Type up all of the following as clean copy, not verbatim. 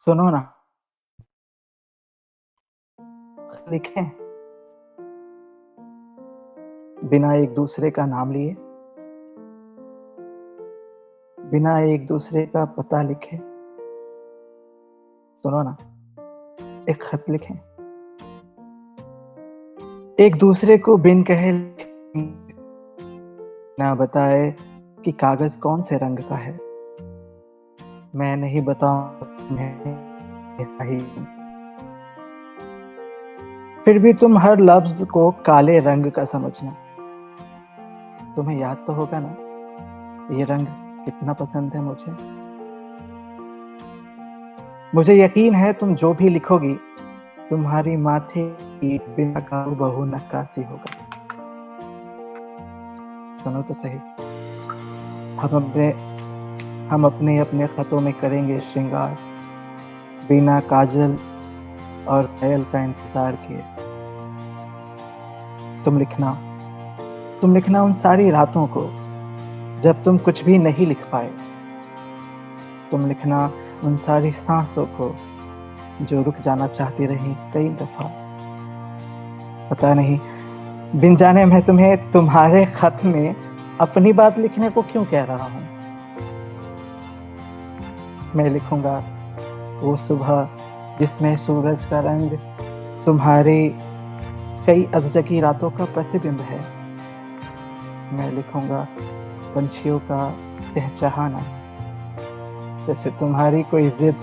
सुनो ना। लिखें बिना एक दूसरे का नाम लिए, बिना एक दूसरे का पता लिखे। सुनो ना, एक खत लिखें, एक दूसरे को बिन कहे लिखें, ना बताए कि कागज कौन से रंग का है। मैं नहीं बताऊं तुम्हें सही, फिर भी तुम हर लफ्ज को काले रंग का समझना। तुम्हें याद तो होगा ना, ये रंग कितना पसंद है मुझे। मुझे यकीन है तुम जो भी लिखोगी, तुम्हारी माथे की बिना काबू बहु नक्काशी होगा। सुनो तो सही, हम अपने हम अपने अपने खतों में करेंगे श्रृंगार, बिना काजल और ख्याल का इंतजार किए। तुम लिखना उन सारी रातों को जब तुम कुछ भी नहीं लिख पाए। तुम लिखना उन सारी सांसों को जो रुक जाना चाहती रही कई दफा। पता नहीं बिन जाने मैं तुम्हें तुम्हारे खत में अपनी बात लिखने को क्यों कह रहा हूं। मैं लिखूंगा वो सुबह जिसमें सूरज का रंग तुम्हारी कई अजजकी रातों का प्रतिबिंब है। मैं लिखूंगा पंछियों का चहचहाना, जैसे तुम्हारी कोई जिद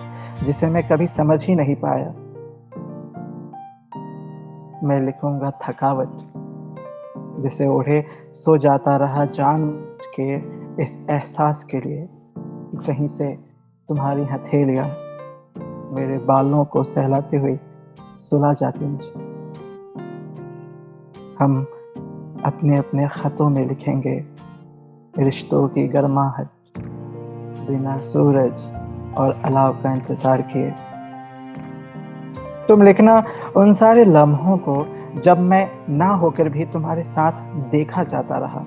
जिसे मैं कभी समझ ही नहीं पाया। मैं लिखूंगा थकावट, जिसे ओढ़े सो जाता रहा जान के इस एहसास के लिए कहीं से तुम्हारी हथेलियां मेरे बालों को सहलाती हुई सुला जाती मुझे। हम अपने अपने खतों में लिखेंगे रिश्तों की गर्माहट, बिना सूरज और अलाव का इंतजार किए। तुम लिखना उन सारे लम्हों को जब मैं ना होकर भी तुम्हारे साथ देखा जाता रहा।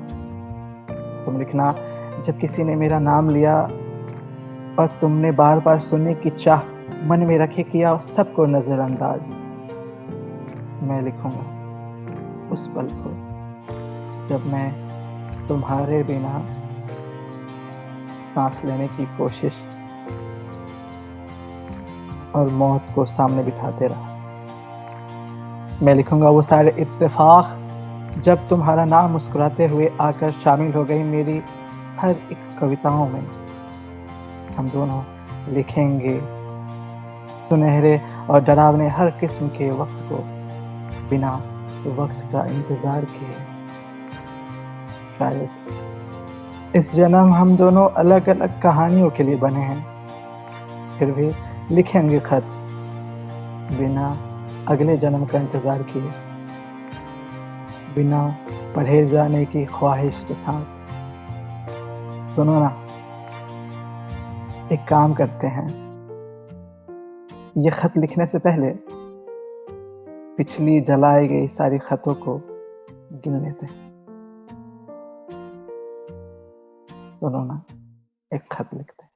तुम लिखना जब किसी ने मेरा नाम लिया और तुमने बार बार सुनने की चाह मन में रखे किया सबको नजरअंदाज। मैं लिखूंगा उस पल को जब मैं तुम्हारे बिना सांस लेने की कोशिश और मौत को सामने बिठाते रहा। मैं लिखूंगा वो सारे इत्तेफाक जब तुम्हारा नाम मुस्कुराते हुए आकर शामिल हो गई मेरी हर एक कविताओं में। हम दोनों लिखेंगे सुनहरे और डरावने हर किस्म के वक्त को बिना वक्त का इंतजार किए। शायद इस जन्म हम दोनों अलग अलग कहानियों के लिए बने हैं, फिर भी लिखेंगे खत बिना अगले जन्म का इंतजार किए, बिना पढ़े जाने की ख्वाहिश के साथ। सुनो ना, एक काम करते हैं, ये खत लिखने से पहले पिछली जलाई गई सारी खतों को गिन लेते हैं। सुनो ना, एक खत लिखते हैं।